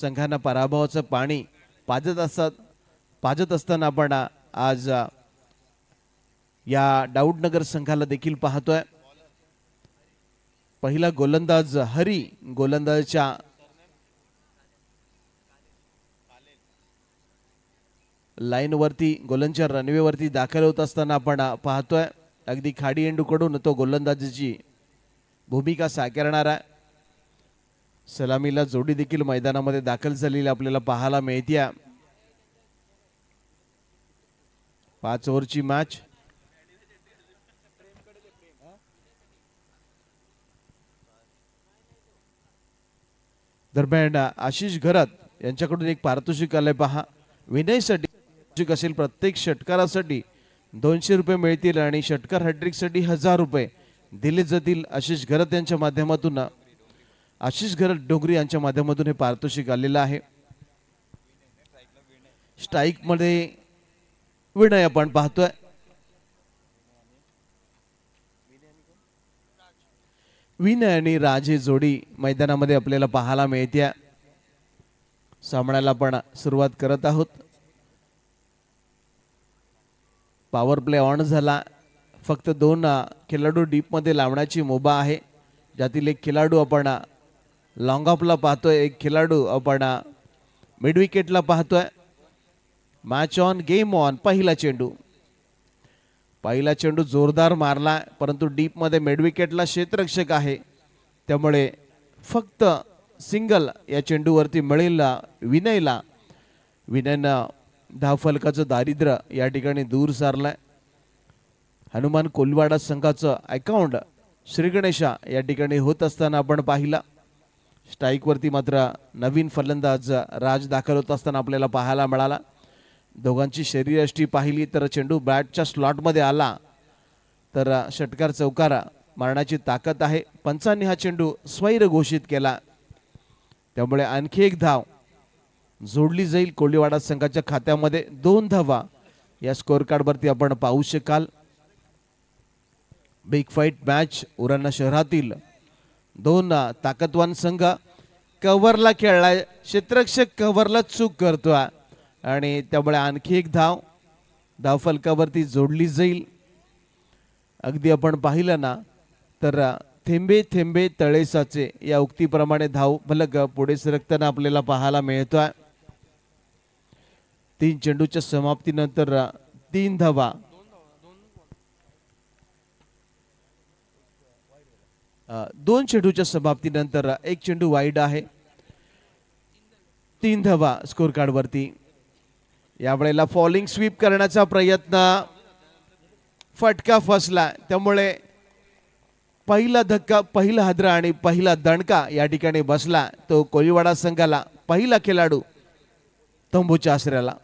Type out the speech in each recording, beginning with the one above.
संघांना पराभवाचं पाणी पाजत असताना आपण आज या डाऊटनगर संघाला देखील पाहतोय। पहिला गोलंदाज हरी गोलंदाजाच्या लाईन वरती गोलंदाजच्या रनवे वरती दाखल होत असताना आपण पाहतोय अगदी खाडी एंडूकडून तो गोलंदाजीची भूमिका साकारणार आहे। सलामीला जोडी देखील मैदानामध्ये दाखल झालेली आपल्याला पाहायला मिळते। 5 ओव्हरची मॅच दरम्यान आशिष घरात यांच्याकडून एक पारितोषिक आलंय पहा। विनयसाठी असेल प्रत्येक षटकारासाठी 200 रुपये मिळतील आणि षटकार हॅट्रिक साठी 1000 रुपये दिले जातील। आशिष घरात यांच्या माध्यमातून आशिष घरात डोंगरी यांच्या माध्यमातून हे पारितोषिक आलेलं आहे। स्ट्राइक मध्ये विनय आपण पाहतोय। विनय आणि राज ही जोडी मैदानामध्ये आपल्याला पाहायला मिळते। सामन्याला आपण सुरुवात करत आहोत। पॉवर प्ले ऑन झाला। फक्त 2 खेळाडू डीप मध्ये लावण्याची मुभा आहे, ज्यातील एक खेळाडू आपण लॉंग ऑफला पाहतोय, एक खेळाडू आपण मिड विकेटला पाहतोय। Match on game on. पहिला चेंडू जोरदार मारला, परंतु डीप मध्ये मिड विकेटला क्षेत्ररक्षक आहे, त्यामुळे फक्त सिंगल या चेंडूवरती मिळेल विनयला। विनयनं धावफलकाचं दारिद्र्य या ठिकाणी दूर सारलंय। हनुमान कोलवाडा संघाचं अकाउंट श्री गणेशा या ठिकाणी होत असताना आपण पाहिला। स्ट्राइक वरती मात्र नवीन फलंदाज राज दाखल होत असताना आपल्याला पाहायला मिळाला। दोघांची शरीरयष्टी पाहिली तर चेंडू बॅटच्या स्लॉट मध्ये आला तर षटकार चौकार मारण्याची ताकद आहे। पंचांनी हा चेंडू स्वैर घोषित केला, त्यामुळे आणखी एक धाव जोडली जाईल कोळीवाडा संघाच्या खात्यामध्ये। 2 धावा या स्कोअर कार्ड वरती आपण पाहू शकाल। बिग फाईट मॅच उरण शहरातील 2 ताकदवान संघ कव्हरला खेळलाय, क्षेत्ररक्षक कव्हरला चूक करतोय आणि त्यामुळे आणखी एक धाव फलकावरती जोडली जाईल। अगदी आपण पाहिलं ना तर थेंबे थेंबे तळे साचे या उक्तीप्रमाणे धाव फलक पुढे सरकताना आपल्याला पाहायला मिळतोय। 3 चेंडूच्या समाप्तीनंतर 3 धावा। 2 चेंडूच्या समाप्तीनंतर 1 चेंडू वाईड आहे। 3 धावा स्कोर कार्ड वरती। यावेळेला फॉलिंग स्वीप करण्याचा प्रयत्न, फटका फसला, त्यामुळे पहिला धक्का, पहिला हादरा आणि पहिला दणका या ठिकाणी बसला तो कोळीवाडा संघाला। पहिला खेळाडू तंबूच्या आसऱ्याला।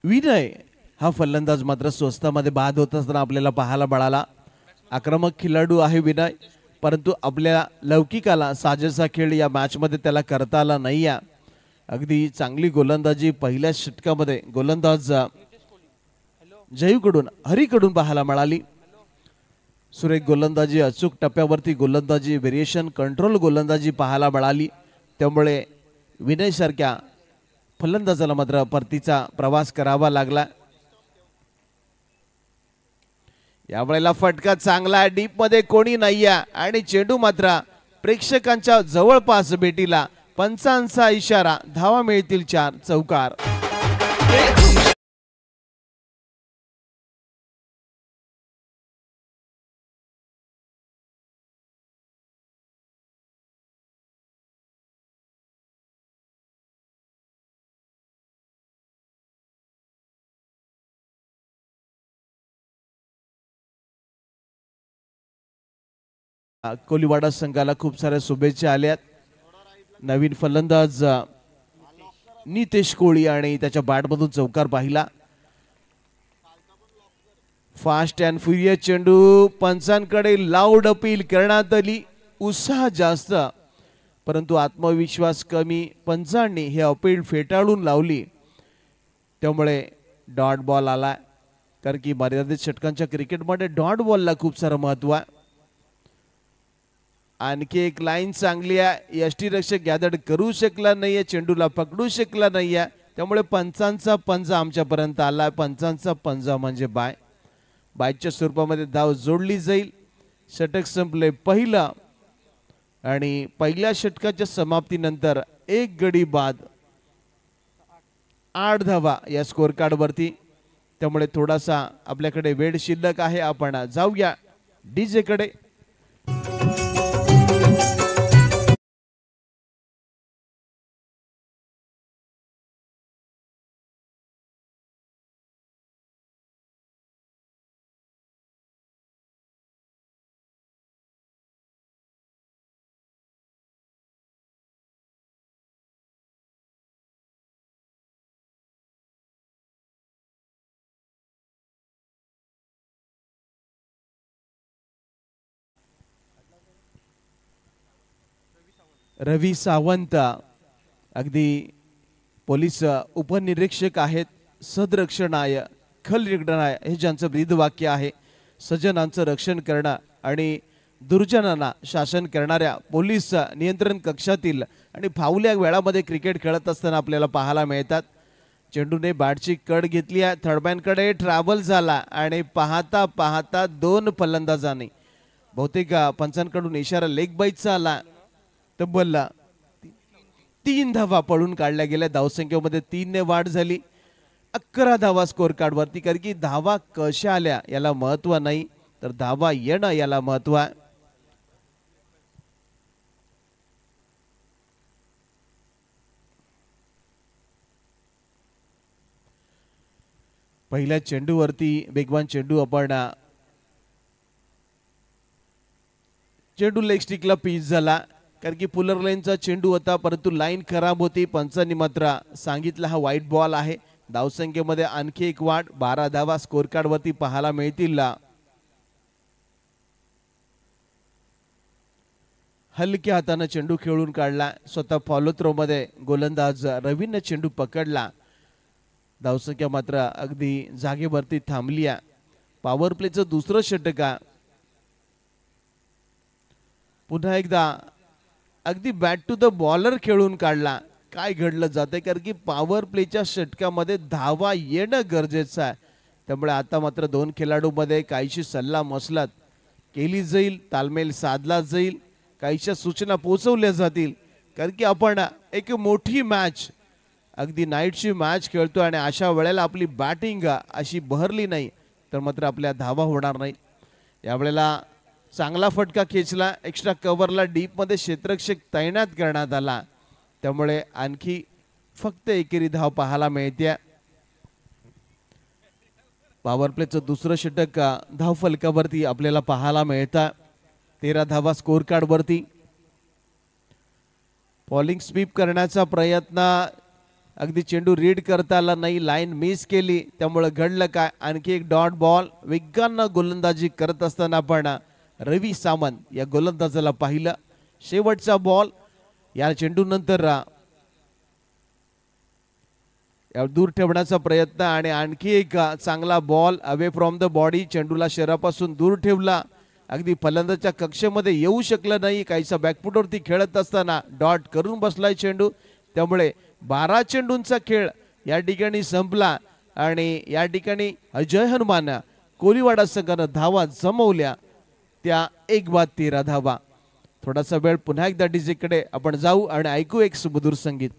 विनय हा फलंदाज मात्र स्वस्तामध्ये बाद होत असताना आपल्याला पाहायला मिळाला। आक्रमक खेळाडू आहे विनय, परंतु आपल्या लौकिकाला साजेसा खेळ या मॅच मध्ये त्याला करता आला नाही। अगदी चांगली गोलंदाजी पहिल्या षटकामध्ये गोलंदाज जयूकडून हरीकडून पाहायला मिळाली। सुरेख गोलंदाजी, अचूक टप्प्यावरती गोलंदाजी, व्हेरिएशन कंट्रोल गोलंदाजी पाहायला मिळाली, त्यामुळे विनय सारख्या फलंदाजाला मात्र परतीचा प्रवास करावा लागला। यावेळेला फटका चांगला, डीप मध्ये कोणी नाहीये आणि चेंडू मात्र प्रेक्षकांच्या जवळपास भेटीला। पंचांचा इशारा, धावा मिळतील 4, चौकार। कोळीवाडा संघाला खूप साऱ्या शुभेच्छा आल्यात। नवीन फलंदाज नितेश कोळी आणि त्याच्या बॅटमधून चौकार पाहिला। फास्ट अँड फ्युरियस चेंडू पंचांकडे लाऊड अपील करण्यात आली. उत्साह जास्त परंतु आत्मविश्वास कमी. पंचांनी हे अपील फेटाळून लावली. त्यामुळे डॉट बॉल आला. कारण की मर्यादित षटकांच्या क्रिकेटमध्ये डॉट बॉलला खूप सारं महत्व आहे. आणखी एक लाईन चांगली आहे. यष्टीरक्षक गॅदर करू शकला नाहीये, चेंडूला पकडू शकला नाहीये. त्यामुळे पंचांचा पंजा आमच्यापर्यंत आला. पंचांचा पंजा म्हणजे बायच्या स्वरूपामध्ये धाव जोडली जाईल. षटक संपले पहिला आणि पहिल्या षटकाच्या समाप्तीनंतर एक गडी बाद 8 धावा या स्कोर कार्ड वरती. त्यामुळे थोडासा आपल्याकडे वेळ शिल्लक आहे. आपण जाऊया डीजे कडे. रवी सावंत अगदी पोलीस उपनिरीक्षक आहेत. सदरक्षणाय खलरक्षणाय हे ज्यांचं ब्रीद वाक्य आहे. सज्जनांचं रक्षण करणं आणि दुर्जनांना शासन करणाऱ्या पोलीस नियंत्रण कक्षातील आणि फावल्या वेळामध्ये क्रिकेट खेळत असताना आपल्याला पाहायला मिळतात. चेंडूने बॅटची कड घेतली आहे. थर्डमॅनकडे ट्रॅव्हल झाला आणि पाहता पाहता 2 फलंदाजांनी बहुतेक पंचांकडून इशारा लेग बाईटचा आला. तब्बल 3 धावा पळून काढल्या गेल्या. धावसंख्येमध्ये 3 ने वाढ झाली. 11 धावा स्कोर कार्ड वरती. कारण की धावा कशा आल्या याला महत्व नाही, तर धावा येणं याला महत्व आहे. पहिल्या चेंडूवरती वेगवान चेंडू आपण चेंडू लेग स्टिकला पीच झाला. कारण की पुलर लाईनचा चेंडू होता परंतु लाईन खराब होती. पंचांनी मात्र सांगितलं हा वाईट बॉल आहे. धावसंख्येमध्ये आणखी एक वाढ. 12 धावा स्कोर कार्ड वरती पाहायला मिळतील. हलक्या हाताने चेंडू खेळून काढला. स्वतः फॉलो थ्रो मध्ये गोलंदाज रवीने चेंडू पकडला. धावसंख्या मात्र अगदी जागेवरती थांबली. पॉवर प्लेचं दुसरं षटक. पुन्हा एकदा अगदी बॅट टू द बॉलर खेळून काढला. काय घडलं जाते कारण की पॉवर प्लेच्या षटकामध्ये धावा येणं गरजेचं आहे. त्यामुळे आता मात्र 2 खेळाडूंमध्ये काहीशी सल्ला मसलत केली जाईल. तालमेल साधला जाईल. काहीशा सूचना पोहोचवल्या जातील. कारण की आपण एक मोठी मॅच अगदी नाईटची मॅच खेळतो आणि अशा वेळेला आपली बॅटिंग अशी बहरली नाही तर मात्र आपल्या धावा होणार नाही. यावेळेला चांगला फटका खेचला. एक्स्ट्रा कव्हरला डीपमध्ये क्षेत्ररक्षक तैनात करण्यात आला. त्यामुळे आणखी फक्त एकेरी धाव पाहायला मिळते. पॉवर प्लेचं दुसरं षटक धाव फलकावरती आपल्याला पाहायला मिळतं. 13 धावा स्कोर कार्ड वरती. बॉलिंग स्वीप करण्याचा प्रयत्न अगदी चेंडू रीड करता आला नाही. लाईन मिस केली. त्यामुळे घडलं काय आणखी एक डॉट बॉल. वेगानं गोलंदाजी करत असताना आपण रवी सावंत या गोलंदाजाला पाहिलं. शेवटचा बॉल या चेंडू नंतर दूर ठेवण्याचा प्रयत्न आणि आणखी एक चांगला ball away from the body. चेंडूला शरीरापासून दूर ठेवला. अगदी फलंदाच्या कक्षेमध्ये येऊ शकलं नाही. काहीसा बॅकफुटवरती खेळत असताना डॉट करून बसलाय चेंडू. त्यामुळे 12 चेंडूंचा खेळ या ठिकाणी संपला आणि या ठिकाणी अजय हनुमान कोलीवाडा संघानं धावा जमवल्या. त्या 1 बाद 13 धावा. थोडासा वेळ पुन्हा एकदा डीजे कडे आपण जाऊ आणि ऐकू एक सुमधुर संगीत.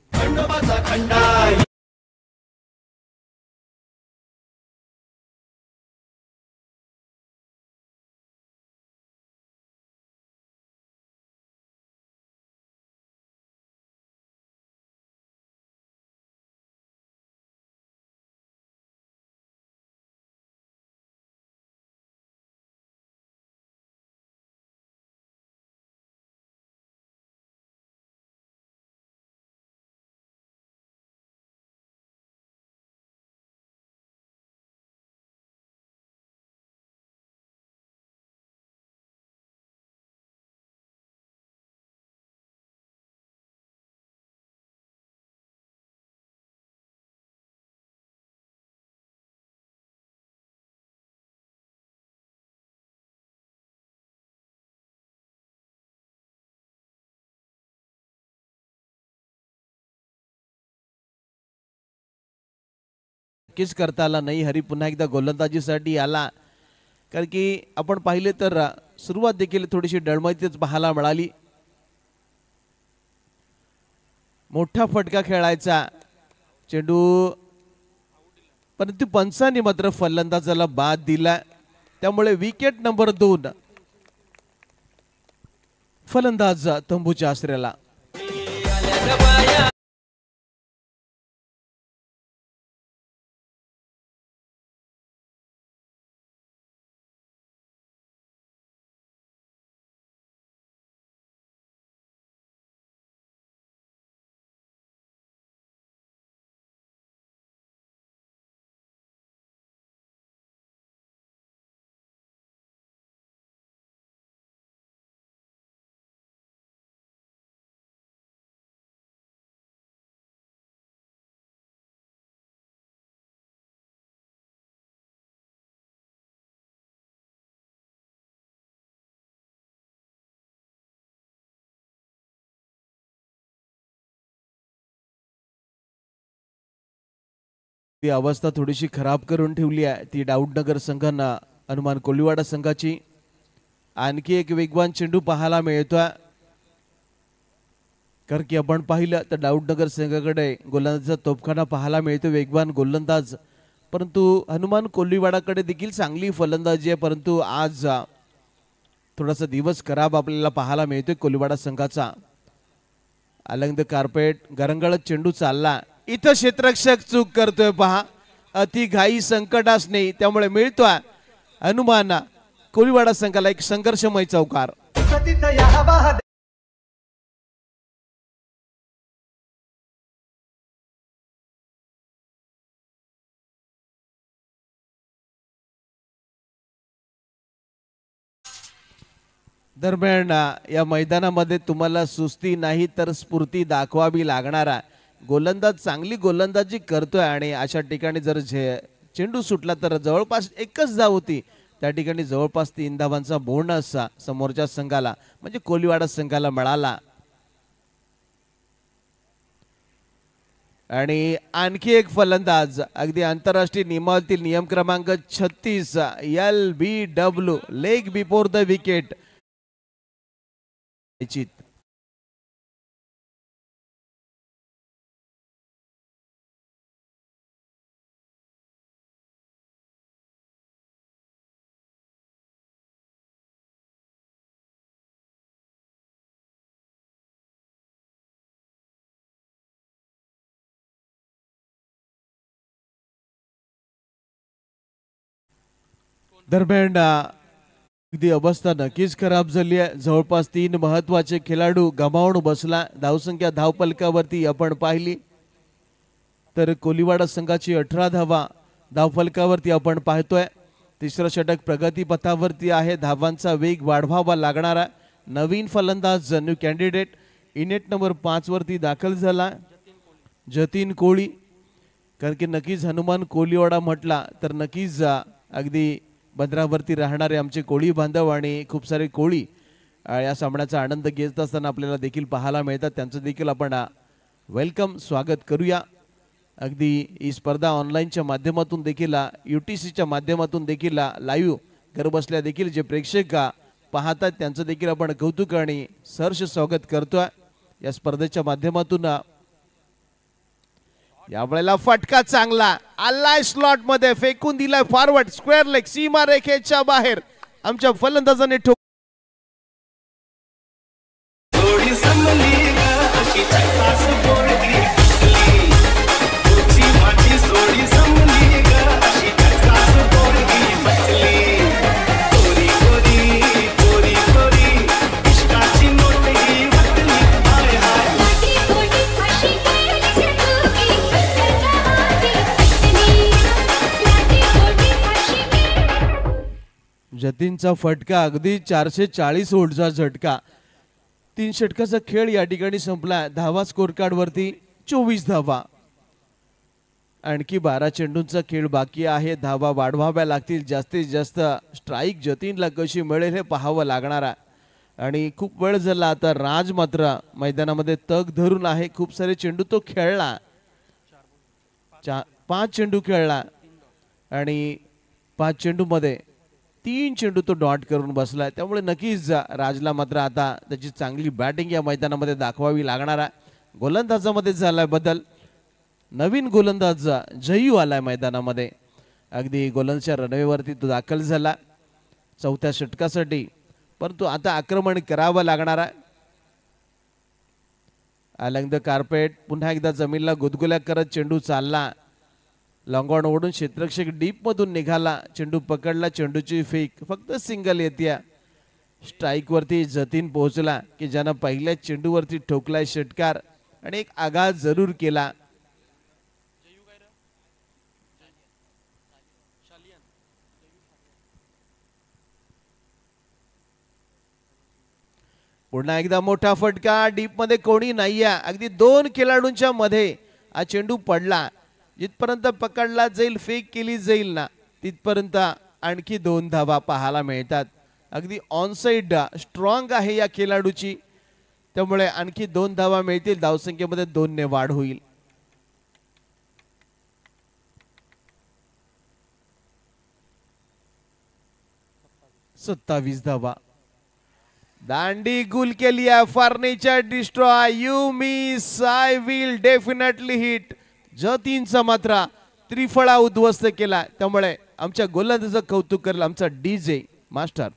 नक्कीच करता आला नाही. हरी पुन्हा एकदा गोलंदाजीसाठी आला, कारण की आपण पाहिले तर सुरुवात देखील थोडीशी डळमळीतच पाहायला मिळाली. मोठा फटका खेळायचा चेंडू, परंतु पंचांनी मात्र फलंदाजाला बाद दिला. त्यामुळे विकेट नंबर 2 फलंदाज तंबूच्या आश्रयाला. ती अवस्था थोडीशी खराब करून ठेवली आहे ती डाऊटनगर संघांना हनुमान कोलिवाडा संघाची. आणखी एक वेगवान चेंडू पाहायला मिळतोय, कारण की आपण पाहिलं तर डाऊटनगर संघाकडे गोलंदाजीचा तोफखाना पाहायला मिळतो, वेगवान गोलंदाज. परंतु हनुमान कोलिवाडाकडे देखील चांगली फलंदाजी आहे, परंतु आज थोडासा दिवस खराब आपल्याला पाहायला मिळतोय कोलिवाडा संघाचा. अलंग द कार्पेट गरंगळत चेंडू चालला, इथं क्षेत्ररक्षक चूक करतोय पहा. अति घाई संकटास नाही, त्यामुळे मिळतोय हनुमान कोलिवाडा संघाला एक संघर्षमय चौकार. दरम्यान या मैदानामध्ये तुम्हाला सुस्ती नाही तर स्फूर्ती दाखवावी लागणारा गोलंदाज चांगली गोलंदाजी करतोय. आणि अशा ठिकाणी जर चेंडू सुटला तर जवळपास एकच धाव होती, त्या ठिकाणी जवळपास 3 धावांचा बोनस समोरच्या संघाला म्हणजे कोलिवाडा संघाला मिळाला. आणि आणखी एक फलंदाज अगदी आंतरराष्ट्रीय नियमावलीतील नियम क्रमांक 36 LBW leg before the wicket. दरम्यान अगदी अवस्था नक्कीच खराब झाली आहे. जवळपास 3 महत्वाचे खेळाडू गमावून बसला. धावसंख्या धावफलकावरती आपण पाहिली तर कोलिवाडा संघाची 18 धावा धावफलकावरती आपण पाहतोय. तिसरं षटक प्रगतीपथावरती आहे. धावांचा वेग वाढवावा लागणारा नवीन फलंदाज न्यू कॅन्डिडेट इनेट नंबर 5 वरती दाखल झाला जतीन कोळी. कारण की नक्कीच हनुमान कोलिवाडा म्हटला तर नक्कीच अगदी बंदरावरती राहणारे आमचे कोळी बांधव आणि खूप सारे कोळी या सामन्याचा आनंद घेत असताना आपल्याला देखील पाहायला मिळतात. त्यांचं देखील आपण वेलकम स्वागत करूया. अगदी ही स्पर्धा ऑनलाईनच्या माध्यमातून देखील UTCच्या माध्यमातून देखील लाईव्ह घर बसल्या देखील जे प्रेक्षक पाहतात त्यांचं देखील आपण कौतुक आणि सहर्ष स्वागत करतोय या स्पर्धेच्या माध्यमातून. यावेळेला फटका चांगला आलाय, स्लॉट मध्ये फेकून दिलाय फॉरवर्ड स्क्वेअर लेग सीमा रेखेच्या बाहेर. आमच्या फलंदाजाने ठोक जतीनचा फटका अगदी 440 व्होल्टचा झटका. 3 षटकाचा खेळ या ठिकाणी संपला. धावा स्कोर कार्ड वरती 24 धावा. आणखी 12 चेंडूंचा खेळ बाकी आहे. धावा वाढवाव्या लागतील. जास्तीत जास्त स्ट्राईक जतीनला कशी मिळेल हे पाहावं लागणार. आणि खूप वेळ झाला आता राज मात्र मैदानामध्ये तग धरून आहे. खूप सारे चेंडू तो खेळला. 5 चेंडू खेळला आणि 5 चेंडूमध्ये 3 चेंडू तो डॉट करून बसलाय. त्यामुळे नक्कीच राजला मात्र आता त्याची चांगली बॅटिंग या मैदानामध्ये दाखवावी लागणार आहे. गोलंदाजामध्ये झालाय बदल. नवीन गोलंदाज जयू आलाय मैदानामध्ये. अगदी गोलंदाजच्या रनवेवरती तो दाखल झाला चौथ्या षटकासाठी, परंतु आता आक्रमण करावं लागणार आहे. अलंग द कार्पेट पुन्हा एकदा जमीनला गुदगुल्या करत चेंडू चालला. लॉंगॉन ओढून क्षेत्ररक्षक डीप मधून निघाला. चेंडू पकडला. चेंडूची फेक फक्त सिंगल येते. स्ट्राईक वरती जतीन पोहोचला की ज्यानं पहिल्या चेंडूवरती ठोकलाय षटकार आणि एक आघात जरूर केला. पुन्हा एकदा मोठा फटका. डीप मध्ये कोणी नाहीये. अगदी 2 खेळाडूंच्या मध्ये हा चेंडू पडला. जिथपर्यंत पकडला जाईल, फेक केली जाईल ना, तिथपर्यंत आणखी 2 धावा पाहायला मिळतात. अगदी ऑनसाइड स्ट्रॉंग आहे या खेळाडूची, त्यामुळे आणखी 2 धावा मिळतील. धावसंख्येमध्ये 2 ने वाढ होईल. 27 धावा. दांडी गुल केली आहे. Furniture destroy, you miss, I will definitely hit. जतीनचा मात्र त्रिफळा उद्ध्वस्त केला. त्यामुळे आमच्या गोलंदाजाचं कौतुक करेल आमचा डीजे मास्टर.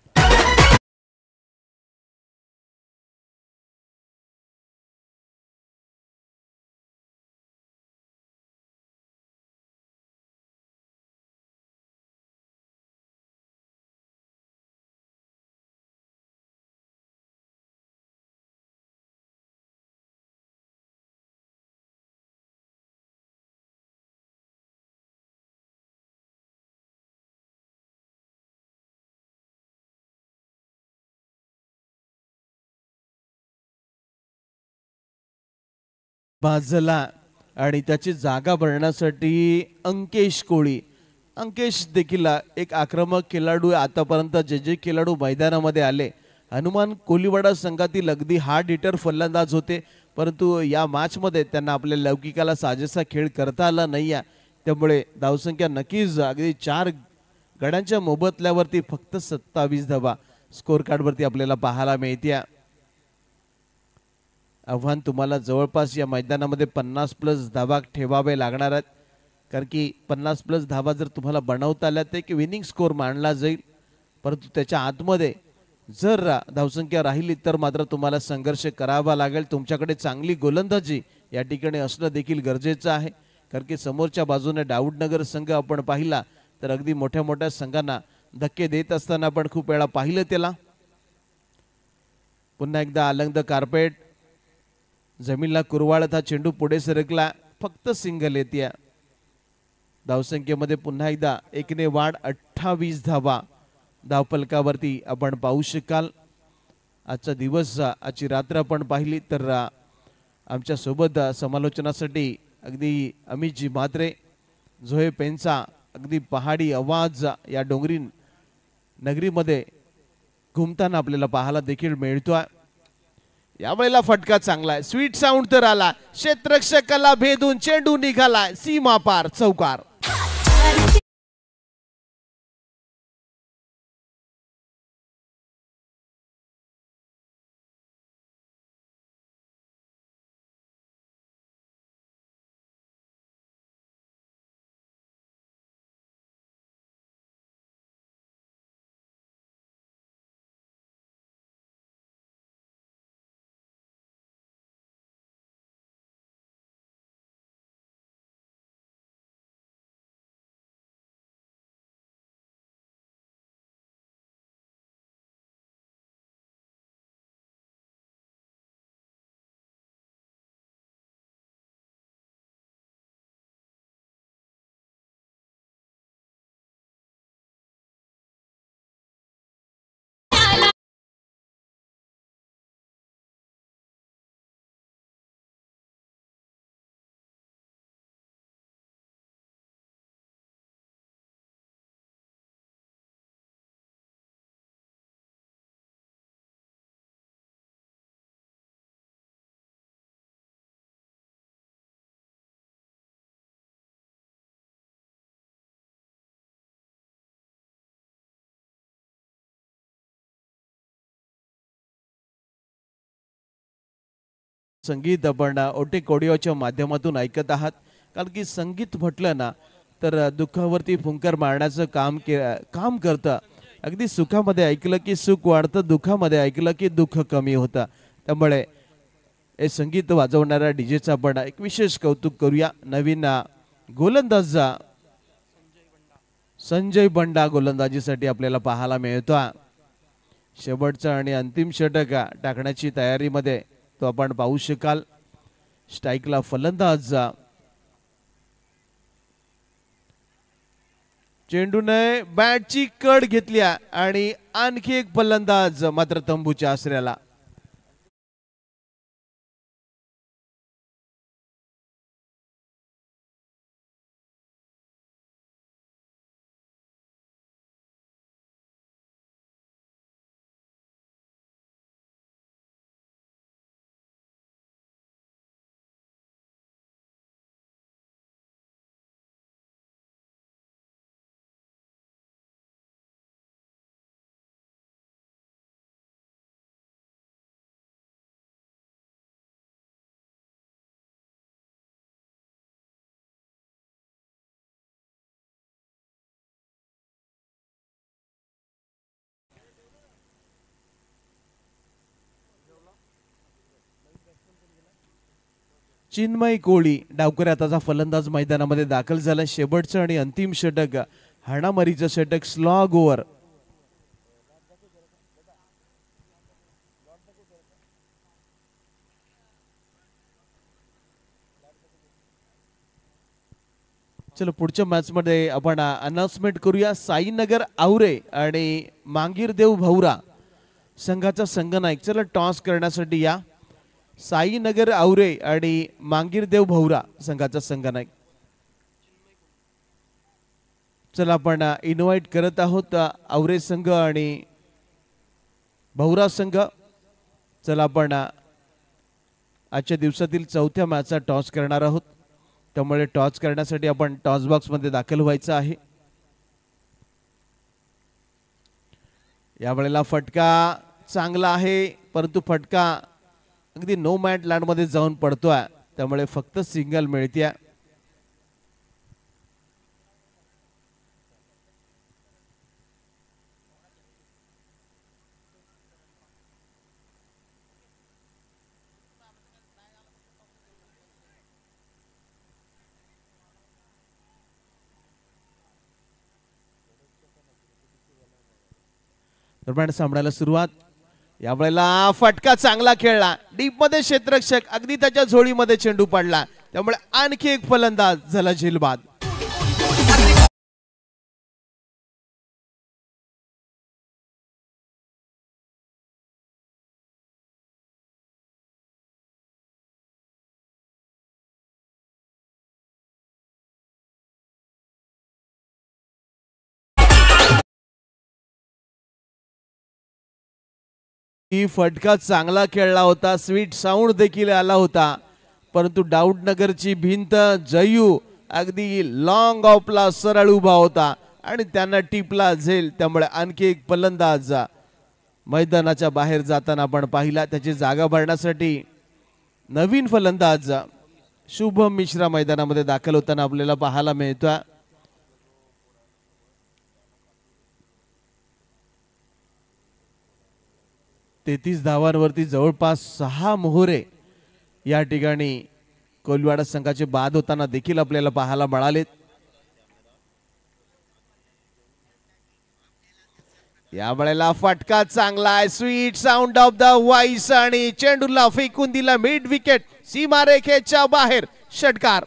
बाजला आणि त्याची जागा भरण्यासाठी अंकेश कोळी. अंकेश देखील एक आक्रमक खेळाडू. आतापर्यंत जे जे खेळाडू मैदानामध्ये आले, हनुमान कोलीवाडा संघातील अगदी हार्ड हिटर फलंदाज होते, परंतु या मॅच मध्ये त्यांना आपल्या लौकिकाला साजेसा खेळ करता आला नाही. त्यामुळे धावसंख्या नक्कीच अगदी 4 गड्यांच्या मोबदल्यावरती फक्त 27 धावा स्कोर कार्ड वरती आपल्याला पाहायला मिळते. आव्हान तुम्हाला जवळपास या मैदानामध्ये 50+ धावा ठेवावे लागणार आहेत, कारण की 50+ धावा जर तुम्हाला बनवता आल्या तर एक विनिंग स्कोर मानला जाईल. परंतु त्याच्या आतमध्ये जर धावसंख्या राहिली तर मात्र तुम्हाला संघर्ष करावा लागेल. तुमच्याकडे चांगली गोलंदाजी या ठिकाणी असणं देखील गरजेचं आहे, कारण की समोरच्या बाजूने दाऊदनगर संघ आपण पाहिला तर अगदी मोठ्या मोठ्या संघांना धक्के देत असताना आपण खूप वेळा पाहिलं त्याला. पुन्हा एकदा अलंग द कार्पेट. जमीनला कुरवाळत हा चेंडू पुढे सरकला. फक्त सिंगल येते. धावसंख्येमध्ये पुन्हा एकदा 1 ने वाढ. 28 धावा धावफलकावरती आपण पाहू शकाल. आजचा दिवस, आजची रात्र आपण पाहिली तर आमच्या सोबत समालोचनासाठी अगदी अमितजी म्हात्रे, झोहे पेंचा, अगदी पहाडी आवाज या डोंगरी नगरीमध्ये घुमताना आपल्याला पाहायला देखील मिळतोय. यावेळेला फटका चांगला आहे. स्वीट साऊंड तर आला. क्षेत्ररक्षकाला भेदून चेंडू निघालाय सीमा पार चौकार. संगीत आपण ओटे कोडिओच्या माध्यमातून ऐकत आहात. कारण की संगीत म्हटलं ना तर दुःखावरती फुंकर मारण्याचं काम करतं. अगदी सुखामध्ये ऐकलं की सुख वाढतं, दुःखामध्ये ऐकलं की दुःख कमी होतं. त्यामुळे हे संगीत वाजवणाऱ्या डीजेचं आपण एक विशेष कौतुक करूया. नवीन गोलंदाज संजय बंडा गोलंदाजीसाठी आपल्याला पाहायला मिळतो. शेवटचा आणि अंतिम षटक टाकण्याची तयारीमध्ये तो आपण पाहू शकाल. स्ट्राईकला फलंदाज, चेंडूने बॅटची कड घेतली आणि आणखी एक फलंदाज मात्र तंबूच्या आसऱ्याला. चिन्मय कोळी डावकर आताचा फलंदाज मैदानामध्ये दाखल झाला. शेवटचं आणि अंतिम षटक, हाणामारीचं षटक, स्लॉग ओव्हर. चलो पुढच्या मॅच मध्ये आपण अनाउन्समेंट करूया. साईनगर आवरे आणि मांगीरदेव भौरा संघाचा संघनायक. चला टॉस करण्यासाठी या. साईनगर आवरे आणि मांगीरदेव भौरा संघाचा संघनायक. चला आपण इन्व्हाइट करत आहोत आवरे संघ आणि भौरा संघ. चला आपण आजच्या दिवसातील चौथ्या मॅचचा टॉस करणार आहोत. त्यामुळे टॉस करण्यासाठी आपण टॉस बॉक्स मध्ये दाखल व्हायचं आहे. यावेळेला फटका चांगला आहे, परंतु फटका अगदी नो मॅट लँड मध्ये जाऊन पडतोय. त्यामुळे फक्त सिंगल मिळते. दरम्यान सामन्याला सुरुवात. यावेळेला फटका चांगला खेळला, डीप मध्ये क्षेत्ररक्षक अगदी त्याच्या झोळीमध्ये चेंडू पडला. त्यामुळे आणखी एक फलंदाज झाला झेलबाद. ही फटका चांगला खेळला होता, स्वीट साऊंड देखील आला होता, परंतु डाऊट नगरची भिंत जयू अगदी लॉंग ऑफला सरळ उभा होता आणि त्यांना टिपला झेल. त्यामुळे आणखी एक फलंदाज मैदानाच्या बाहेर जाताना आपण पाहिला. त्याची जागा भरण्यासाठी नवीन फलंदाज शुभम मिश्रा मैदानामध्ये दाखल होताना आपल्याला पाहायला मिळतोय. तेहतीस धावांवरती जवळपास 6 मोहरे या ठिकाणी कोलवाडा संघाचे बाद होताना देखील आपल्याला पाहायला मिळाले. यावेळेला फटका चांगला आहे, sweet sound of the voice आणि चेंडूला फेकून दिला मिड विकेट सीमारेखेच्या बाहेर. षटकार.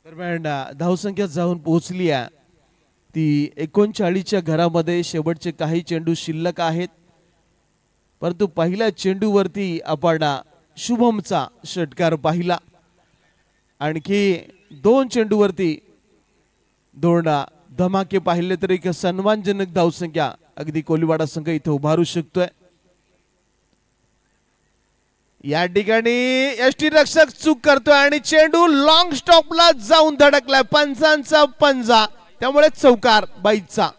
दरम्यान धावसंख्या जाऊन पोहोचली आहे ती 39च्या घरामध्ये. शेवटचे काही चेंडू शिल्लक आहेत, परंतु पहिल्या चेंडूवरती आपण शुभमचा षटकार पाहिला. आणखी 2 चेंडूवरती 2 धमाके पाहिले तरी एक सन्मानजनक धावसंख्या अगदी कोलीवाडा संघ इथे उभारू शकतोय. या ठिकाणी एसटी रक्षक चूक करतोय आणि चेंडू लॉंग स्टॉपला जाऊन धडकलाय. पंचांचा पंजा, त्यामुळे चौकार बाईचा.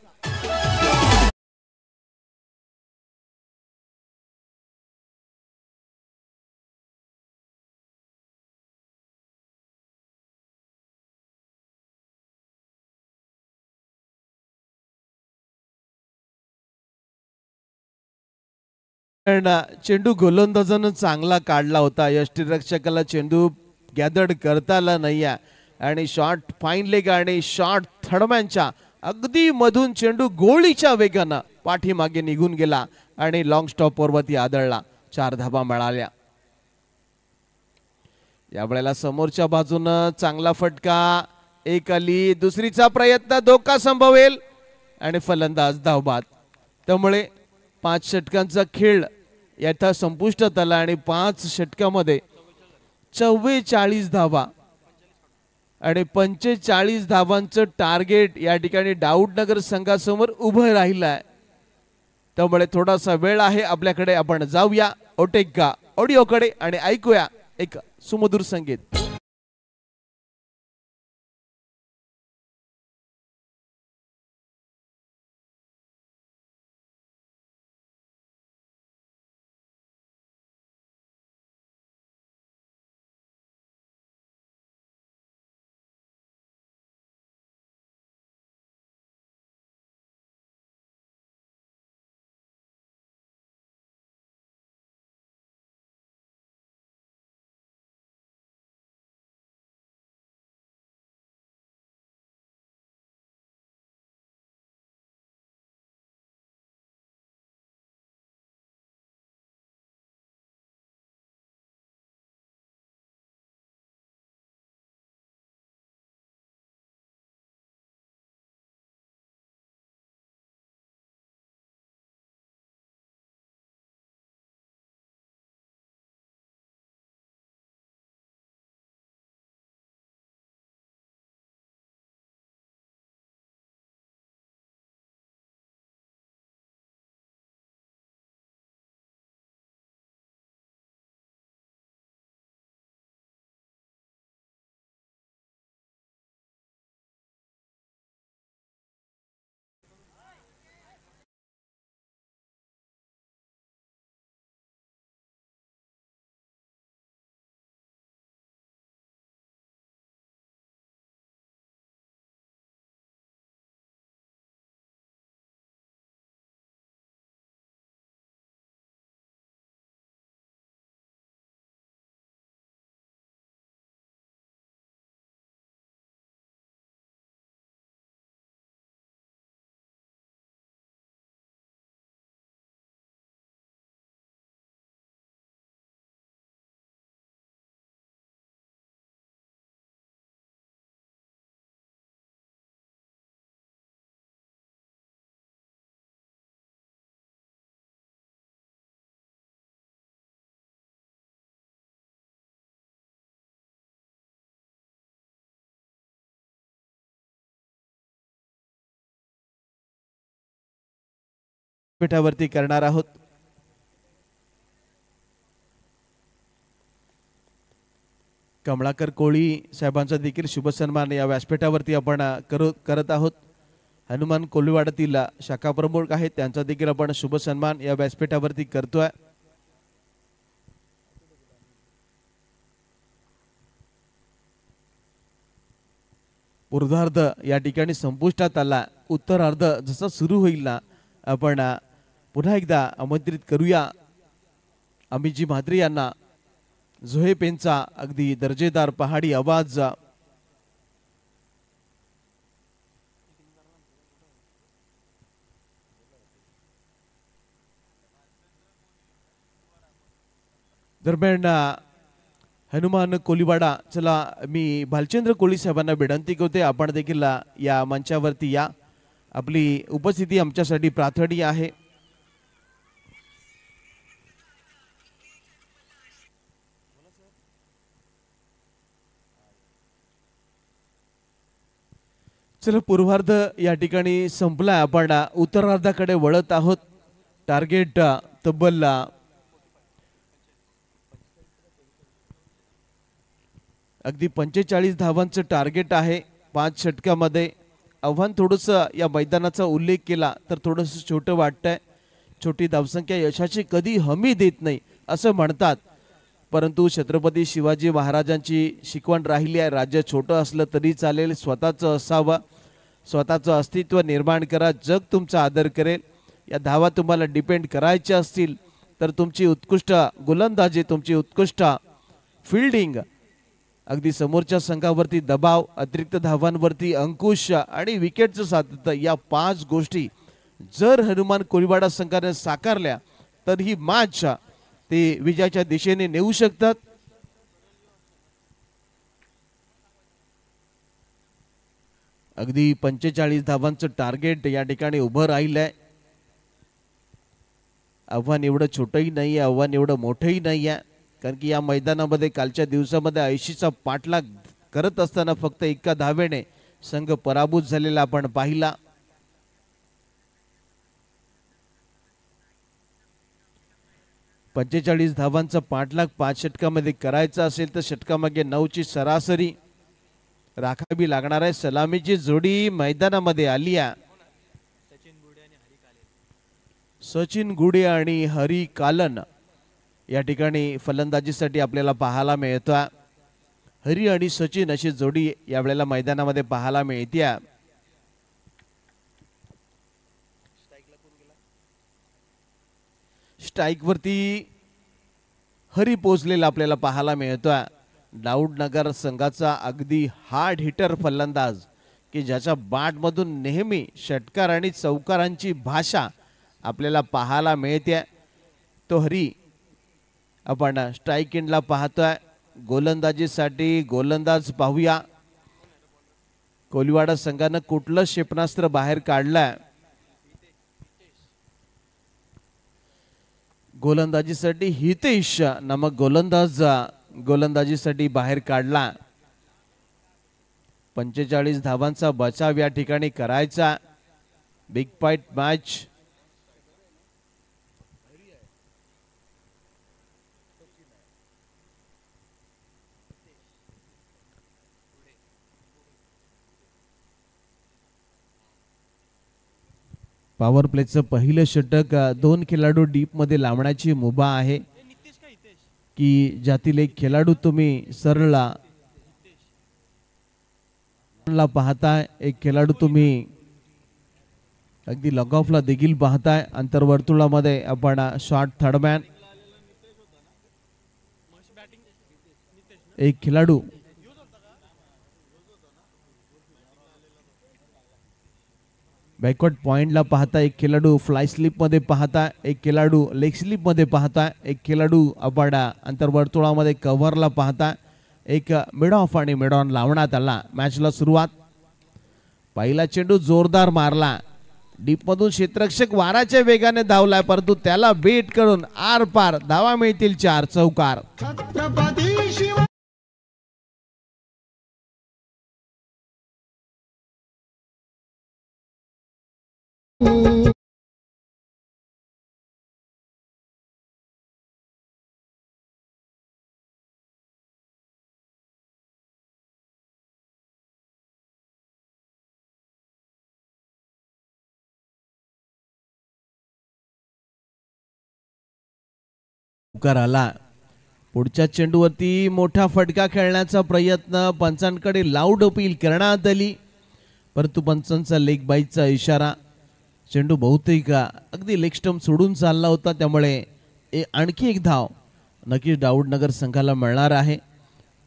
चेंडू गोलंदाजानं चांगला काढला होता. यष्टीरक्षकाला चेंडू गॅदर्ड करता आला नाही आणि शॉट फाईन लेग आणि शॉट थर्डमॅनच्या अगदी मधून चेंडू गोळीच्या वेगानं पाठीमागे निघून गेला आणि लॉंग स्टॉप वरती आदळला. 4 धाबा मिळाल्या. यावेळेला समोरच्या बाजूनं चांगला फटका, एक आली, दुसरीचा प्रयत्न, धोका संभवेल आणि फलंदाज धावबाद. त्यामुळे 5 षटकांचा खेळ याचा संपुष्टात आला आणि 5 षटकामध्ये 44 धावा आणि 45 धावांचं टार्गेट या ठिकाणी दाऊदनगर संघासमोर उभं राहिलंय. त्यामुळे थोडासा वेळ आहे आपल्याकडे. आपण जाऊया ओटेका ऑडिओकडे आणि ऐकूया एक सुमधुर संगीत. व्यासपीठावरती करणार आहोत. कमळाकर कोळी साहेबांचा देखील शुभ सन्मान या व्यासपीठावरती आपण करत आहोत. हनुमान कोलीवाडातील शाखा प्रमुख आहेत, त्यांचा देखील आपण शुभ सन्मान या व्यासपीठावरती करतोय. पूर्वार्ध या ठिकाणी संपुष्टात आला. उत्तरार्ध जसा सुरू होईल ना, आपण पुन्हा एकदा आमंत्रित करूया अमितजी म्हात्रे यांना. झोहेपेनचा अगदी दर्जेदार पहाडी आवाज दरम्यान हनुमान कोलीवाडा. चला, मी भालचंद्र कोळी साहेबांना विनंती करते, आपण देखील या मंचावरती या. आपली उपस्थिती आमच्यासाठी प्रार्थनीय आहे. चला पूर्वार्ध या ठिकाणी संपला. आपण उत्तरार्धाकडे वळत आहोत. टार्गेट तब्बल अगदी 45 धावांचं टार्गेट आहे 5 षटकामध्ये. आव्हान थोडंसं या मैदानाचा उल्लेख केला तर थोडंसं छोटं वाटतंय. छोटी धावसंख्या यशाची कधी हमी देत नाही असं म्हणतात, परंतु छत्रपती शिवाजी महाराजांची शिकवण राहिली आहे. राज्य छोटं असलं तरी चालेल, स्वतःचं असावं, स्वतःचं अस्तित्व निर्माण करा, जग तुमचा आदर करेल. या धावा तुम्हाला डिपेंड करायच्या असतील तर तुमची उत्कृष्ट गोलंदाजी, तुमची उत्कृष्ट फिल्डिंग, अगदी समोरच्या संघावरती दबाव, अतिरिक्त धावांवरती अंकुश आणि विकेटचं सातत्य, या 5 गोष्टी जर हनुमान कोळीवाडा संघाने साकारल्या तर ही मॅच ते विजयाच्या दिशेने नेऊ शकतात. अगदी 45 धावांचं टार्गेट या ठिकाणी उभं राहिलंय. आव्हान एवढं छोटंही नाहीये, आव्हान एवढं मोठंही नाहीये, कारण की या मैदानामध्ये कालच्या दिवसामध्ये 80चा पाठलाग करत असताना फक्त एका धावेने संघ पराभूत झालेला आपण पाहिला. पंचेचाळीस धावांचा पाठलाग 5 षटकामध्ये करायचा असेल तर षटकामागे 9ची सरासरी राखावी लागणार आहे. सलामीची जोडी मैदानामध्ये आली आहे. सचिन गुडे आणि हरी कालन या ठिकाणी फलंदाजीसाठी आपल्याला पाहायला मिळतं. हरी आणि सचिन अशी जोडी यावेळेला मैदानामध्ये पाहायला मिळते. स्ट्राइक वरती हरी पोचलेला आपल्याला पाहायला मिळतोय. दाऊदनगर संघाचा अगदी हार्ड हिटर फलंदाज की ज्याच्या बॅट मधून नेहमी षटकार आणि चौकारांची भाषा आपल्याला पाहायला मिळते. तो हरी आपण स्ट्राइक एंडला पाहतोय. गोलंदाजीसाठी गोलंदाज पाहूया. कोळीवाडा संघानं कुठलं क्षेपणास्त्र बाहेर काढलंय. गोलंदाजीसाठी हितेश नामक गोलंदाज गोलंदाजीसाठी बाहेर काढला. 45 धावांचा बचाव या ठिकाणी करायचा. Big fight match. पॉवर प्लेचं पहिलं षटक 2 खेळाडू डीप मध्ये लावण्याची मुभा आहे की ज्यातील एक खेळाडू तुम्ही सरळला पाहताय, एक खेळाडू तुम्ही अगदी लॉग ऑफला देखील पाहताय. अंतर्वर्तुळामध्ये आपण शॉर्ट थर्डमॅन, एक खेळाडू बॅकवर्ड पॉइंटला पाहता, एक खेळाडू फ्लाय स्लिप मध्ये पाहता, एक खेळाडू लेग स्लिप मध्ये पाहता, एक खेळाडू आपण अंतर्वर्तुळामध्ये कव्हरला पाहता. एक मिड ऑफ आणि मिड ऑन लावण्यात आला. मॅचला सुरुवात. पहिला चेंडू जोरदार मारला. डीप मधून क्षेत्ररक्षक वाराच्या वेगाने धावलाय, परंतु त्याला बेट करून आर पार धावा मिळतील 4 चौकार. आला. पुढच्या चेंडूवरती मोठा फटका खेळण्याचा प्रयत्न, पंचांकडे लाऊड अपील करण्यात आली, परंतु पंचांचा लेग बाईचा इशारा. चेंडू बहुतेक अगदी लेग स्टंप सोडून चालला होता, त्यामुळे आणखी एक धाव नक्कीच दाऊदनगर संघाला मिळणार आहे.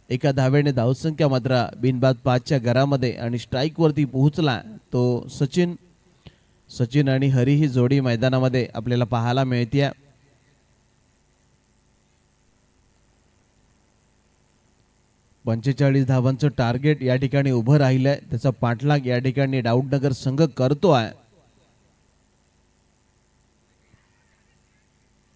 एका धावेने धावसंख्या मात्र बिनबाद 5च्या घरामध्ये आणि स्ट्राइक वरती पोहोचला तो सचिन आणि हरी ही जोडी मैदानामध्ये आपल्याला पाहायला मिळते. पंचेचाळीस धावांचं टार्गेट या ठिकाणी उभं राहिलंय. त्याचा पाठलाग या ठिकाणी दाऊदनगर संघ करतोय.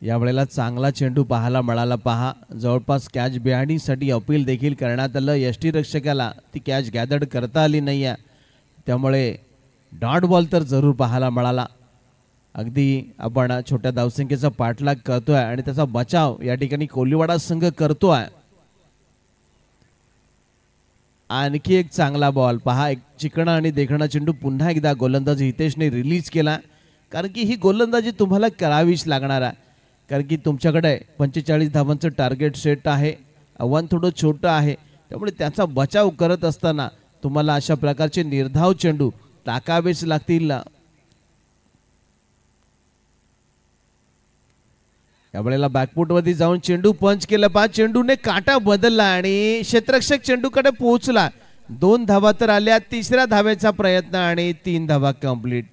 यावेळेला चांगला चेंडू पाहायला मिळाला. पहा, जवळपास कॅच बिहाणीसाठी अपील देखील करण्यात आलं. यष्टीरक्षकाला ती कॅच गॅदर्ड करता आली नाहीये, त्यामुळे डॉट बॉल तर जरूर पाहायला मिळाला. अगदी आपण छोट्या धावसंख्येचा पाठलाग करतोय आणि त्याचा बचाव या ठिकाणी कोलीवाडा संघ करतोय. आणखी एक चांगला बॉल पहा, एक चिकणा आणि देखणा चेंडू पुन्हा एकदा गोलंदाज हितेशने रिलीज केला. कारण की ही गोलंदाजी तुम्हाला करावीच लागणार आहे, कारण की तुमच्याकडे 45 धावांचं टार्गेट सेट आहे. आव्हान थोडं छोटं आहे, त्यामुळे त्याचा बचाव करत असताना तुम्हाला अशा प्रकारचे निर्धाव चेंडू टाकावेच लागतील. यावेळेला बॅकफूटवरती जाऊन चेंडू पंच केला. पहा, चेंडूने काटा बदलला आणि क्षेत्ररक्षक चेंडूकडे पोहोचला. 2 धावा तर आल्या. तिसऱ्या धावेचा प्रयत्न आणि 3 धावा कंप्लीट.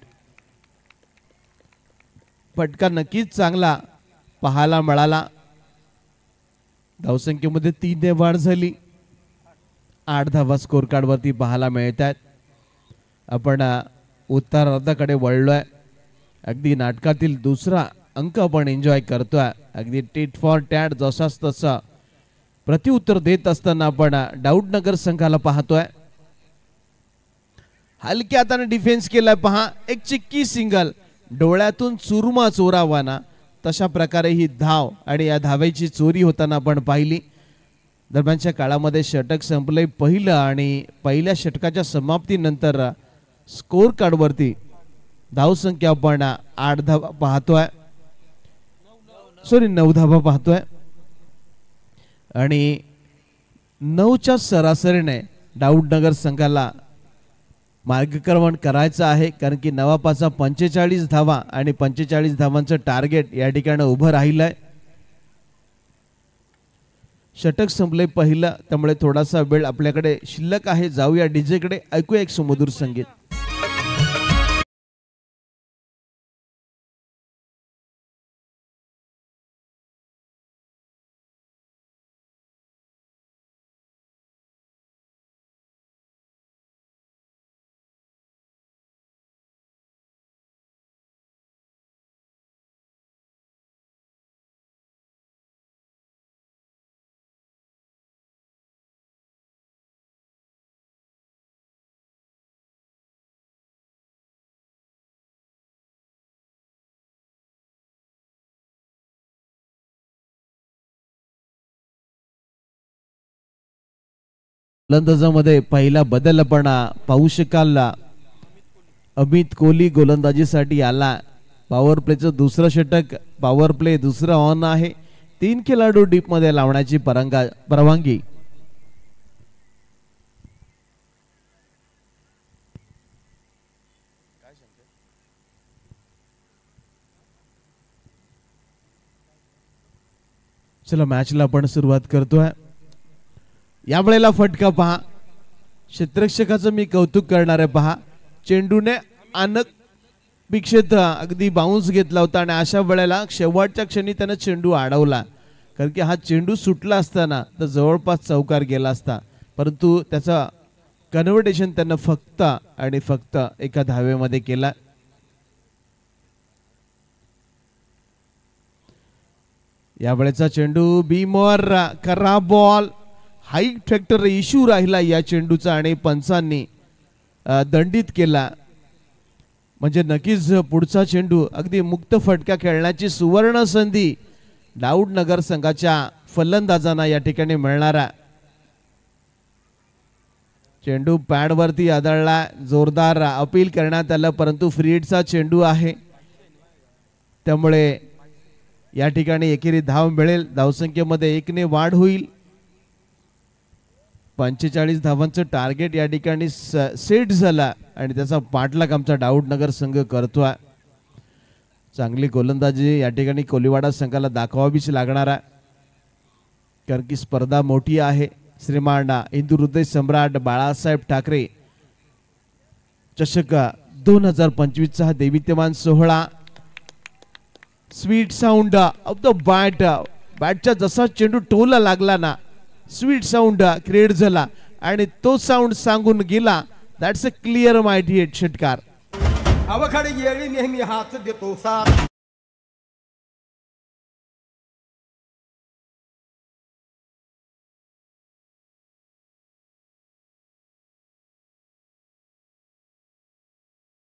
फटका नक्कीच चांगला पाहायला मिळाला. धावसंख्येमध्ये 3 ने वाढ झाली. 8 धावा स्कोर कार्ड वरती पाहायला मिळत आहेत. आपण उत्तरार्धाकडे वळलोय. अगदी नाटकातील दुसरा अंक आपण एन्जॉय करतोय. अगदी टिट फॉर टॅट जसाच तसा प्रत्युत्तर देत असताना आपण डाऊटनगर संघाला पाहतोय. हलक्या हाताने डिफेन्स केलाय. पहा, एक चिक्की सिंगल, डोळ्यातून चुरमा चोरावाना तशा प्रकारे ही धाव आणि या धावेची चोरी होताना आपण पाहिली. दरम्यानच्या काळामध्ये षटक संपले पहिलं आणि पहिल्या षटकाच्या समाप्तीनंतर स्कोर कार्ड वरती धावसंख्या आपण 8 धावा पाहतोय. 9 धावा पाहतोय आणि 9च्या सरासरीने डाऊटनगर संघाला मार्गक्रमण करायचं आहे. कारण की 9 45 धावा आणि 45 धावांचं टार्गेट या ठिकाणी उभं राहिलंय. षटक संपले पहिलं, त्यामुळे थोडासा वेळ आपल्याकडे शिल्लक आहे. जाऊया डीजे कडे, ऐकूया एक सुमधुर संगीत. गोलंदाजामध्ये पहिला बदल आपण पाहू शकाल. अमित कोहली गोलंदाजीसाठी आला. पॉवर प्लेचं दुसरं षटक, पॉवर प्ले दुसरं ऑन आहे. 3 खेळाडू डीप मध्ये लावण्याची परवानगी. चला मॅचला आपण सुरुवात करतोय. यावेळेला फटका पहा, क्षेत्ररक्षकाचं मी कौतुक करणार आहे. पहा, चेंडूने अनपेक्षित अगदी बाउन्स घेतला होता आणि अशा वेळेला शेवटच्या क्षणी त्याने चेंडू अडवला. कारण की हा चेंडू सुटला असताना तर जवळपास चौकार गेला असता, परंतु त्याचा कन्व्हर्टेशन त्यानं फक्त आणि फक्त एका धावेमध्ये केला. यावेळेचा चेंडू बीमवर खराब बॉल. हाई फॅक्टर इश्यू राहिला या चेंडूचा आणि पंचांनी दंडित केला. म्हणजे नक्कीच पुढचा चेंडू अगदी मुक्त फटका खेळण्याची सुवर्ण संधी डाऊटनगर संघाच्या फलंदाजांना या ठिकाणी मिळणारा. चेंडू पॅड वरती आदळला. जोरदार अपील करण्यात आलं, परंतु फ्री हिटचा चेंडू आहे, त्यामुळे या ठिकाणी एकेरी धाव मिळेल. धावसंख्येमध्ये 1 ने वाढ होईल. 45 धावांचं टार्गेट या ठिकाणी सेट झाला आणि त्याचा पाठलाग आमचा डाऊटनगर संघ करतोय. चांगली गोलंदाजी या ठिकाणी कोलीवाडा संघाला दाखवावीच लागणार आहे, कारण की स्पर्धा मोठी आहे. श्रीमान हिंदू हृदय सम्राट बाळासाहेब ठाकरे चषक 2025 चा दैवित्यमान सोहळा. Sweet sound of the bat, बॅटच्या जसा चेंडू टोला लागला ना, स्वीट साऊंड क्रिएट झाला आणि तो साऊंड सांगून गेला, दॅट्स अ क्लिअर माहिती षटकार. अवघड येळी नेहमी हात देतो साथ.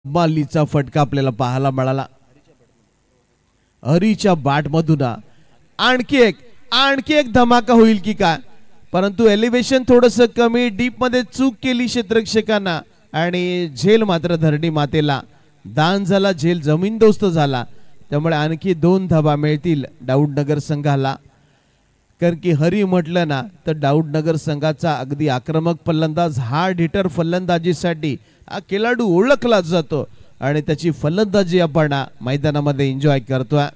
मालीचा फटका आपल्याला पाहायला मिळाला. हरीच्या बॅट मधून आणखी एक धमाका होईल की काय, परंतु एलिव्हेशन थोडस कमी, डीप मध्ये चूक केली क्षेत्ररक्षकांना आणि झेल मात्र धरणी मातेला दान झाला, झेल जमीनदोस्त झाला. त्यामुळे आणखी 2 धाबा मिळतील दाऊदनगर संघाला. कारण की हरी म्हटलं ना तर दाऊदनगर संघाचा अगदी आक्रमक फलंदाज, हार्ड हिटर फलंदाजीसाठी हा खेळाडू ओळखला जातो आणि त्याची फलंदाजी आपण मैदानामध्ये एन्जॉय करतोय.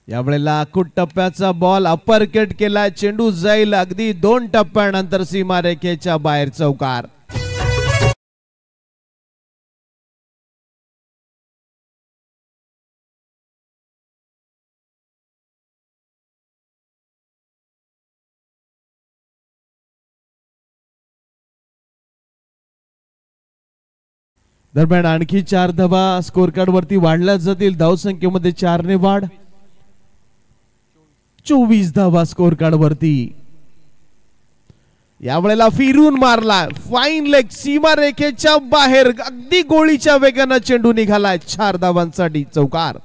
यावेळेला कुट टप्प्याचा बॉल अपर कट केला, चेंडू जाईल अगदी 2 टप्प्यानंतर सीमारेखेच्या बाहेर चौकार. दरम्यान आणखी 4 धाबा स्कोर कार्ड वरती वाढल्या जातील. धावसंख्येमध्ये 4 ने वाढ, 24 धावा स्कोर कार्ड वरती. यावेळेला फिरून मारला, फाईन लेग, सीमारेखेच्या बाहेर अगदी गोळीच्या वेगाने चेंडू निघालाय. 4 धावांसाठी चौकार.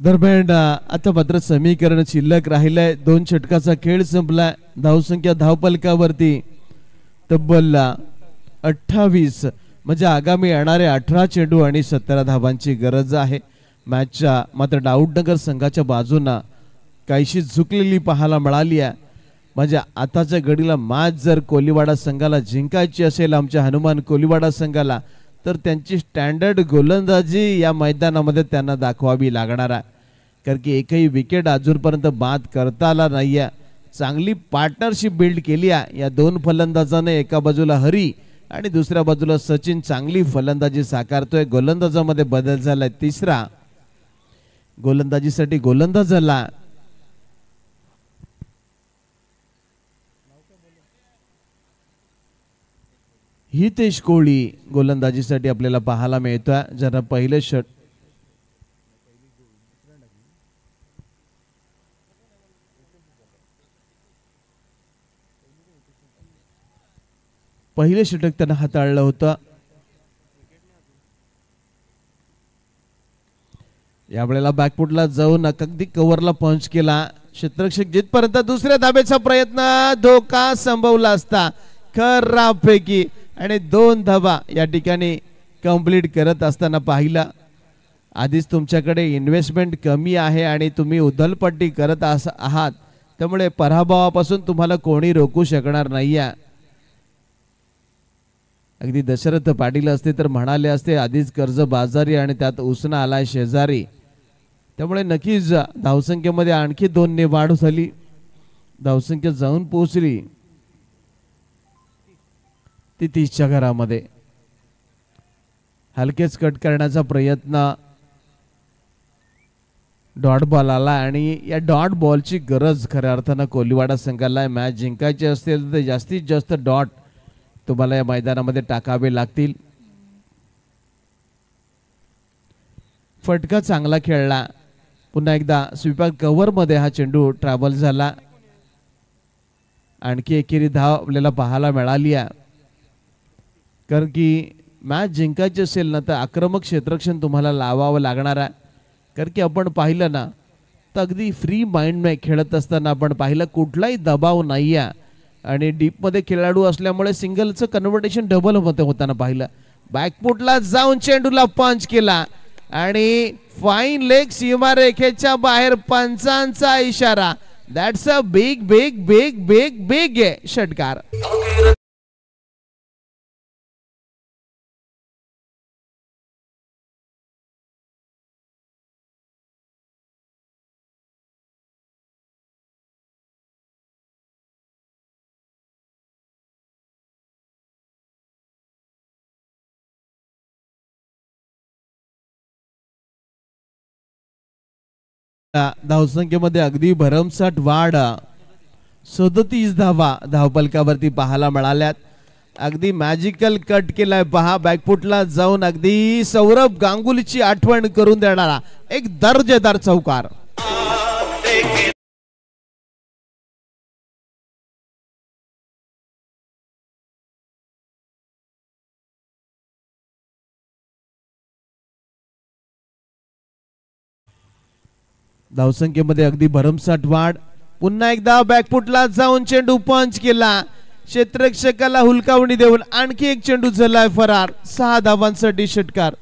दरम्यान आता मात्र समीकरण शिल्लक राहिलंय. 2 षटकाचा खेळ संपला. धावसंख्या धावपलकावरती तब्बल 28, म्हणजे आगामी येणारे 18 चेंडू आणि 17 धावांची गरज आहे. मॅचच्या मात्र दाऊदनगर संघाच्या बाजूने काहीशी झुकलेली पाहायला मिळाली आहे. म्हणजे आताच्या घडीला मॅच जर कोलीवाडा संघाला जिंकायची असेल, आमच्या हनुमान कोलीवाडा संघाला, तर त्यांची स्टँडर्ड गोलंदाजी या मैदानामध्ये त्यांना दाखवावी लागणार आहे. कारण की एकही विकेट अजूनपर्यंत बाद करता आला नाहीये. चांगली पार्टनरशिप बिल्ड केली आहे या 2 फलंदाजाने. एका बाजूला हरी आणि दुसऱ्या बाजूला सचिन चांगली फलंदाजी साकारतोय. गोलंदाजामध्ये बदल झालाय, 3रा गोलंदाजीसाठी गोलंदाज झाला. हितेश कोहली गोलंदाजीसाठी आपल्याला पाहायला मिळतोय. ज्यांना पहिले षटक त्यांना हाताळलं होतं. यावेळेला बॅकफुटला जाऊन अगदी कव्हरला पंच केला. क्षेत्ररक्षक जिथपर्यंत दुसऱ्या धाब्याचा प्रयत्न, धोका संभवला असता खराबपैकी, आणि 2 धाबा या ठिकाणी कंप्लीट करत असताना पाहिला. आधीच तुमच्याकडे इन्व्हेस्टमेंट कमी आहे आणि तुम्ही उधलपट्टी करत आहात, त्यामुळे पराभवापासून तुम्हाला कोणी रोखू शकणार नाहीये. अगदी दशरथ पाटील असते तर म्हणाले असते आधीच कर्ज बाजारी आणि त्यात उसना आलाय शेजारी. त्यामुळे नक्कीच धावसंख्येमध्ये आणखी 2 ने वाढ झाली. धावसंख्या जाऊन पोहोचली ती 30च्या घरामध्ये. हलकेच कट करण्याचा प्रयत्न, डॉट बॉल आला आणि या डॉट बॉलची गरज खऱ्या अर्थानं कोलीवाडा संघाला आहे. मॅच जिंकायची असेल तर जास्तीत जास्त डॉट तुम्हाला या मैदानामध्ये टाकावे लागतील. फटका चांगला खेळला. पुन्हा एकदा स्वीपर कव्हर मध्ये हा चेंडू ट्रॅव्हल झाला. आणखी एकेरी धाव आपल्याला पाहायला मिळाली आहे. कारण की मॅच जिंकायची असेल ना तर आक्रमक क्षेत्ररक्षण तुम्हाला लावावं लागणार आहे. कारण की आपण पाहिलं ना तर अगदी फ्री माइंडने खेळत असताना आपण पाहिलं कुठलाही दबाव नाही आहे आणि डीपमध्ये खेळाडू असल्यामुळे सिंगलचं कन्व्हर्टेशन डबल होताना पाहिलं. बॅकफुटला जाऊन चेंडूला पंच केला आणि फाईन लेग, सीमारेखेच्या बाहेर पंचांचा इशारा. That's a big big big big big षटकार. धावसंख्येमध्ये अगदी भरमसाठ वाढ, 37 धावा धावपलकावरती पाहायला मिळाल्यात. अगदी मॅजिकल कट केलाय पहा, बॅकफुटला जाऊन अगदी सौरभ गांगुलीची आठवण करून देणारा एक दर्जेदार चौकार. धावसंख्येमध्ये अगदी भरमसाठ वाढ. पुन्हा एकदा बॅकफुटला जाऊन चेंडू पंच केला, क्षेत्ररक्षकाला हुलकावणी देऊन आणखी एक चेंडू झालाय फरार. 6 धावांसाठी षटकार.